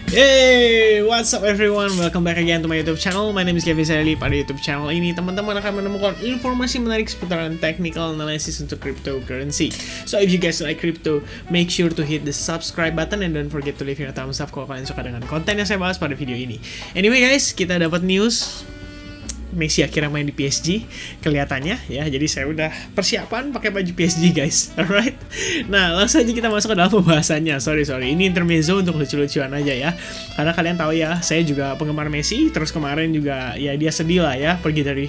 Hey, what's up everyone? Welcome back again to my YouTube channel. My name is Kevin Sally. Pada YouTube channel ini, teman-teman akan menemukan informasi menarik seputaran technical analysis untuk cryptocurrency. So if you guys like crypto, make sure to hit the subscribe button and don't forget to leave your thumbs up kalau kalian suka dengan konten yang saya bahas pada video ini. Anyway guys, kita dapat news Messi akhirnya main di PSG kelihatannya ya. Jadi saya udah persiapan pakai baju PSG guys. Alright. Nah, langsung aja kita masuk ke dalam pembahasannya. Sorry. Ini intermezzo untuk lucu-lucuan aja ya. Karena kalian tahu ya, saya juga penggemar Messi. Terus kemarin juga ya dia sedih lah ya pergi dari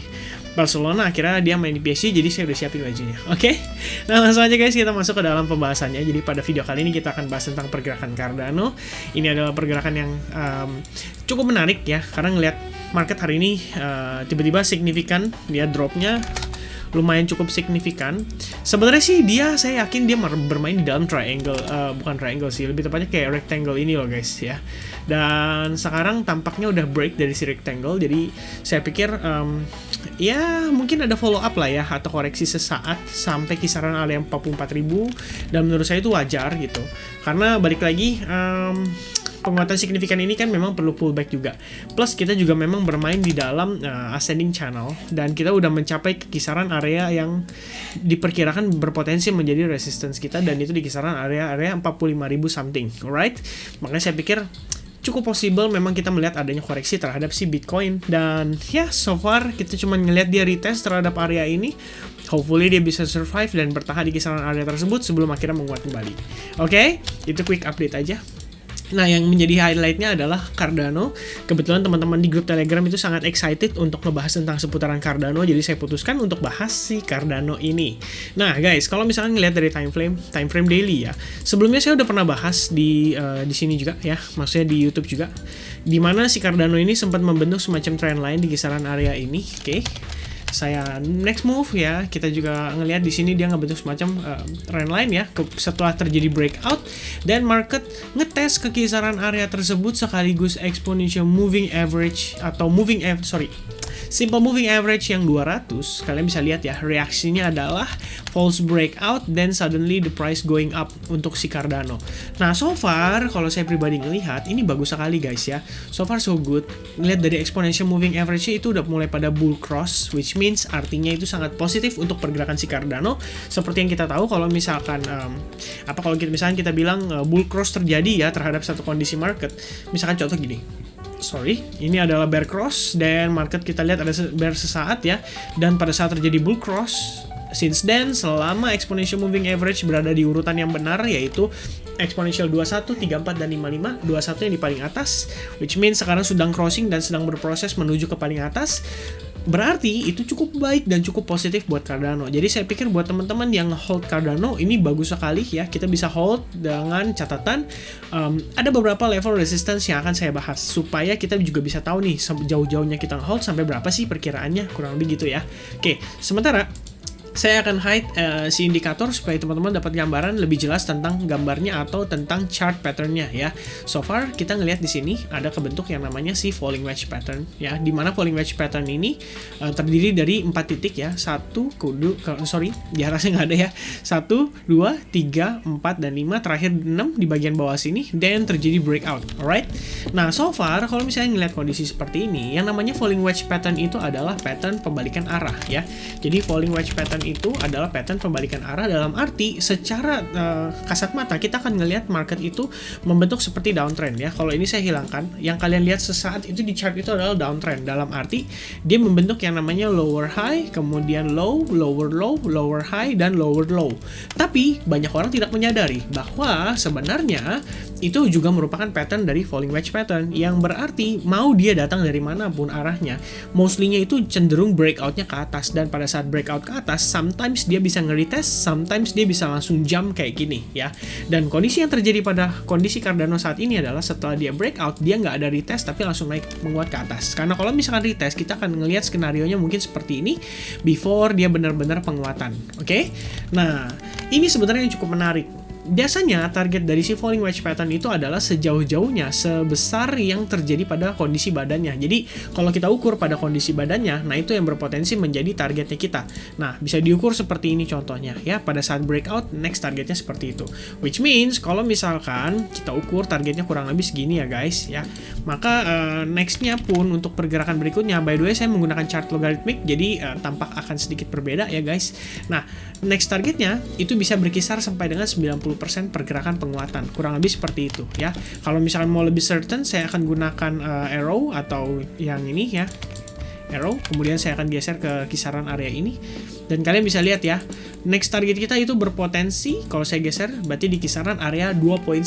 Barcelona, akhirnya dia main di PSG, jadi saya udah siapin bajunya. Oke? Nah, langsung aja guys kita masuk ke dalam pembahasannya. Jadi pada video kali ini kita akan bahas tentang pergerakan Cardano. Ini adalah pergerakan yang cukup menarik ya, karena ngelihat market hari ini tiba-tiba signifikan dia dropnya lumayan cukup signifikan. Sebenarnya sih saya yakin dia bermain di dalam triangle, bukan triangle sih, lebih tepatnya kayak rectangle ini loh guys ya. Dan sekarang tampaknya udah break dari si rectangle, jadi saya pikir ya mungkin ada follow up lah ya, atau koreksi sesaat sampai kisaran area 44.000, dan menurut saya itu wajar gitu. Karena balik lagi penguatan signifikan ini kan memang perlu pullback juga. Plus kita juga memang bermain di dalam ascending channel, dan kita udah mencapai kisaran area yang diperkirakan berpotensi menjadi resistance kita, dan itu di kisaran area 45.000 something, alright? Makanya saya pikir cukup possible memang kita melihat adanya koreksi terhadap si Bitcoin, dan ya so far kita cuma ngelihat dia retest terhadap area ini. Hopefully dia bisa survive dan bertahan di kisaran area tersebut sebelum akhirnya menguat kembali. Oke, itu quick update aja. Nah, yang menjadi highlightnya adalah Cardano. Kebetulan teman-teman di grup Telegram itu sangat excited untuk ngebahas tentang seputaran Cardano, jadi saya putuskan untuk bahas si Cardano ini. Nah, guys, kalau misalkan ngelihat dari time frame daily ya, sebelumnya saya udah pernah bahas di sini juga ya, maksudnya di YouTube juga, di mana si Cardano ini sempat membentuk semacam trendline di kisaran area ini. Oke. Saya next move ya, kita juga ngelihat di sini dia ngebentuk semacam trendline ya setelah terjadi breakout, dan market ngetes ke kisaran area tersebut sekaligus exponential moving average atau simple moving average yang 200. Kalian bisa lihat ya, reaksinya adalah false breakout dan suddenly the price going up untuk si Cardano. Nah, so far kalau saya pribadi ngelihat ini bagus sekali guys ya. So far so good. Ngelihat dari exponential moving average itu udah mulai pada bull cross, which means artinya itu sangat positif untuk pergerakan si Cardano. Seperti yang kita tahu kalau misalkan misalkan kita bilang bull cross terjadi ya terhadap satu kondisi market. Misalkan contoh gini. Ini adalah bear cross, dan market kita lihat ada bear sesaat ya, dan pada saat terjadi bull cross, since then selama exponential moving average berada di urutan yang benar, yaitu exponential 21, 34, dan 55, 21 yang di paling atas, which means sekarang sedang crossing dan sedang berproses menuju ke paling atas, berarti itu cukup baik dan cukup positif buat Cardano. Jadi saya pikir buat teman-teman yang hold Cardano ini bagus sekali ya, kita bisa hold dengan catatan ada beberapa level resistance yang akan saya bahas, supaya kita juga bisa tahu nih jauh-jauhnya kita hold sampai berapa sih perkiraannya, kurang lebih gitu ya. Oke, sementara saya akan hide si indikator supaya teman-teman dapat gambaran lebih jelas tentang gambarnya atau tentang chart patternnya ya. So far kita ngelihat di sini ada kebentuk yang namanya si falling wedge pattern ya, di mana falling wedge pattern ini terdiri dari 4 titik ya, rasanya nggak ada ya, 1, 2, 3, 4, dan 5, terakhir 6 di bagian bawah sini, dan terjadi breakout. Alright. Nah, so far kalau misalnya ngelihat kondisi seperti ini, yang namanya falling wedge pattern itu adalah pattern pembalikan arah ya. Jadi falling wedge pattern itu adalah pattern pembalikan arah, dalam arti secara kasat mata kita akan ngelihat market itu membentuk seperti downtrend ya. Kalau ini saya hilangkan, yang kalian lihat sesaat itu di chart itu adalah downtrend, dalam arti dia membentuk yang namanya lower high, kemudian low, lower high, dan lower low. Tapi banyak orang tidak menyadari bahwa sebenarnya itu juga merupakan pattern dari falling wedge pattern, yang berarti mau dia datang dari manapun arahnya, mostly-nya itu cenderung breakout-nya ke atas, dan pada saat breakout ke atas sometimes dia bisa nge-retest, sometimes dia bisa langsung jump kayak gini ya. Dan kondisi yang terjadi pada kondisi Cardano saat ini adalah setelah dia breakout, dia nggak ada retest tapi langsung naik menguat ke atas. Karena kalau misalkan retest, kita akan ngelihat skenario-nya mungkin seperti ini before dia benar-benar penguatan. Oke? Nah, ini sebenarnya yang cukup menarik. biasanya target dari si falling wedge pattern itu adalah sejauh-jauhnya sebesar yang terjadi pada kondisi badannya. Jadi kalau kita ukur pada kondisi badannya, nah itu yang berpotensi menjadi targetnya kita. Nah, bisa diukur seperti ini contohnya ya, pada saat breakout next targetnya seperti itu. Which means kalau misalkan kita ukur targetnya kurang lebih segini ya guys ya, maka nextnya pun untuk pergerakan berikutnya, by the way saya menggunakan chart logarithmic, jadi tampak akan sedikit berbeda ya guys. Nah, next targetnya itu bisa berkisar sampai dengan 90% pergerakan penguatan, kurang lebih seperti itu ya. Kalau misalkan mau lebih certain, saya akan gunakan arrow atau yang ini ya, arrow, kemudian saya akan geser ke kisaran area ini, dan kalian bisa lihat ya, next target kita itu berpotensi, kalau saya geser berarti di kisaran area $2.1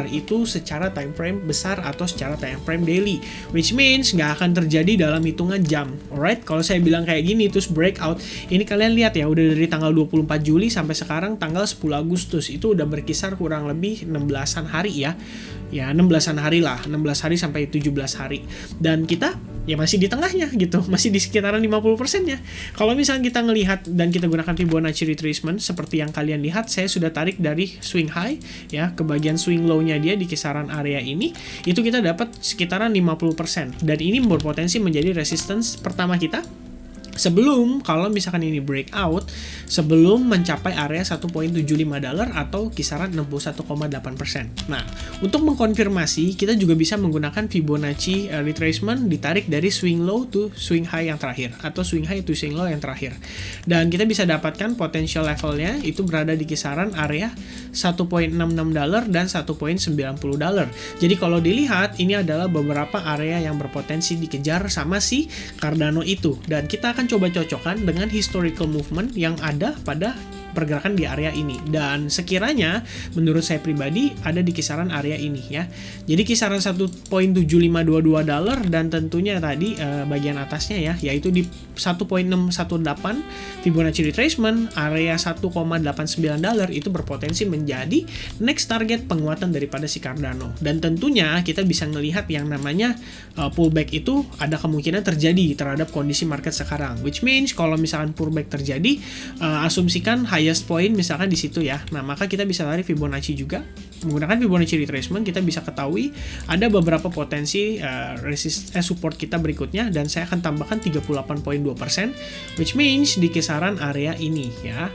itu secara time frame besar atau secara time frame daily, which means nggak akan terjadi dalam hitungan jam. Alright, kalau saya bilang kayak gini terus breakout, ini kalian lihat ya, udah dari tanggal 24 Juli sampai sekarang tanggal 10 Agustus itu udah berkisar kurang lebih 16-an hari ya. Ya 16-an hari lah, 16 hari sampai 17 hari. Dan kita ya masih di tengahnya gitu, masih di sekitaran 50%-nya. Kalau misalnya kita ngelihat dan kita gunakan Fibonacci retracement seperti yang kalian lihat, saya sudah tarik dari swing high ya ke bagian swing low-nya dia di kisaran area ini, itu kita dapat sekitaran 50%. Dan ini berpotensi menjadi resistance pertama kita sebelum, kalau misalkan ini breakout, sebelum mencapai area $1.75 atau kisaran 61,8%. Nah, untuk mengkonfirmasi, kita juga bisa menggunakan Fibonacci retracement ditarik dari swing low to swing high yang terakhir, atau swing high to swing low yang terakhir. Dan kita bisa dapatkan potential levelnya itu berada di kisaran area $1.66 dan $1.90. Jadi kalau dilihat, ini adalah beberapa area yang berpotensi dikejar sama si Cardano itu. Dan kita akan coba cocokkan dengan historical movement yang ada pada pergerakan di area ini, dan sekiranya menurut saya pribadi ada di kisaran area ini ya. Jadi kisaran $1.7522 dan tentunya tadi bagian atasnya ya, yaitu di 1.618 Fibonacci retracement area $1.89 itu berpotensi menjadi next target penguatan daripada si Cardano. Dan tentunya kita bisa melihat yang namanya pullback itu ada kemungkinan terjadi terhadap kondisi market sekarang, which means kalau misalkan pullback terjadi, asumsikan highest point misalkan di situ ya. Nah, maka kita bisa tarik Fibonacci juga. Menggunakan Fibonacci retracement kita bisa ketahui ada beberapa potensi support kita berikutnya, dan saya akan tambahkan 38.2%, which means di kisaran area ini ya.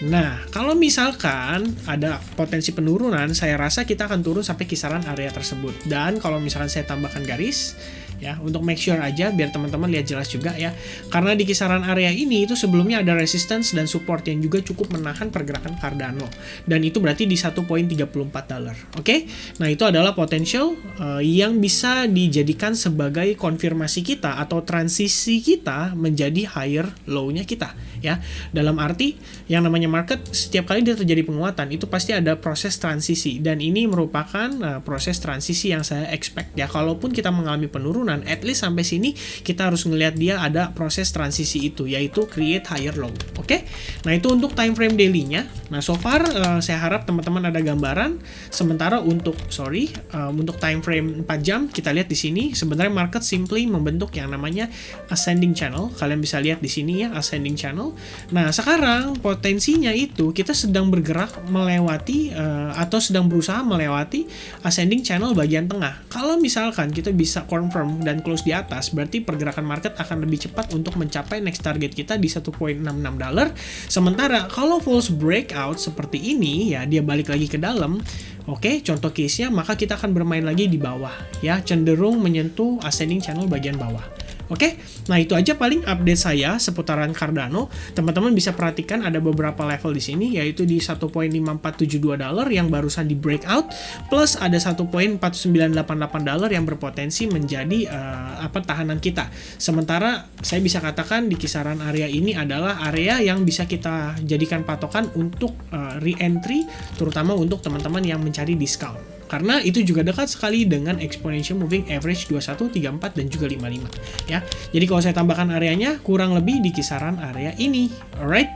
Nah, kalau misalkan ada potensi penurunan, saya rasa kita akan turun sampai kisaran area tersebut. Dan kalau misalkan saya tambahkan garis ya, untuk make sure aja biar teman-teman lihat jelas juga ya. Karena di kisaran area ini itu sebelumnya ada resistance dan support yang juga cukup menahan pergerakan Cardano. Dan itu berarti di $1.34. Oke? Nah, itu adalah potential yang bisa dijadikan sebagai konfirmasi kita atau transisi kita menjadi higher low-nya kita ya. Dalam arti yang namanya market setiap kali dia terjadi penguatan itu pasti ada proses transisi, dan ini merupakan proses transisi yang saya expect ya. Kalaupun kita mengalami penurunan, at least sampai sini kita harus ngelihat dia ada proses transisi itu, yaitu create higher low. Oke? Nah, itu untuk time frame daily-nya. Nah, so far saya harap teman-teman ada gambaran. Sementara untuk untuk time frame 4 jam kita lihat di sini sebenarnya market simply membentuk yang namanya ascending channel. Kalian bisa lihat di sini ya, ascending channel. Nah, sekarang potensinya itu kita sedang bergerak melewati atau sedang berusaha melewati ascending channel bagian tengah. Kalau misalkan kita bisa confirm dan close di atas, berarti pergerakan market akan lebih cepat untuk mencapai next target kita di $1.66. Sementara kalau false breakout seperti ini ya, dia balik lagi ke dalam. Oke, contoh case-nya, maka kita akan bermain lagi di bawah ya, cenderung menyentuh ascending channel bagian bawah. Oke, nah itu aja paling update saya seputaran Cardano. Teman-teman bisa perhatikan ada beberapa level di sini, yaitu di $1.5472 yang barusan di breakout, plus ada $1.4988 yang berpotensi menjadi tahanan kita. Sementara saya bisa katakan di kisaran area ini adalah area yang bisa kita jadikan patokan untuk re-entry, terutama untuk teman-teman yang mencari diskon. Karena itu juga dekat sekali dengan exponential moving average 21, 34, dan juga 55 ya. Jadi kalau saya tambahkan areanya kurang lebih di kisaran area ini. Alright.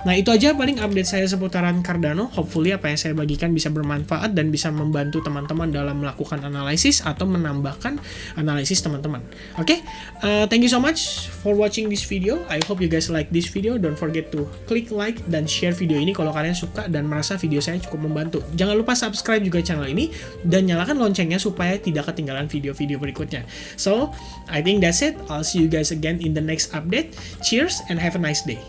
Nah, itu aja paling update saya seputaran Cardano. Hopefully apa yang saya bagikan bisa bermanfaat dan bisa membantu teman-teman dalam melakukan analisis atau menambahkan analisis teman-teman. Oke, thank you so much for watching this video. I hope you guys like this video. Don't forget to click like dan share video ini kalau kalian suka dan merasa video saya cukup membantu. Jangan lupa subscribe juga channel ini dan nyalakan loncengnya supaya tidak ketinggalan video-video berikutnya. So, I think that's it. I'll see you guys again in the next update. Cheers and have a nice day.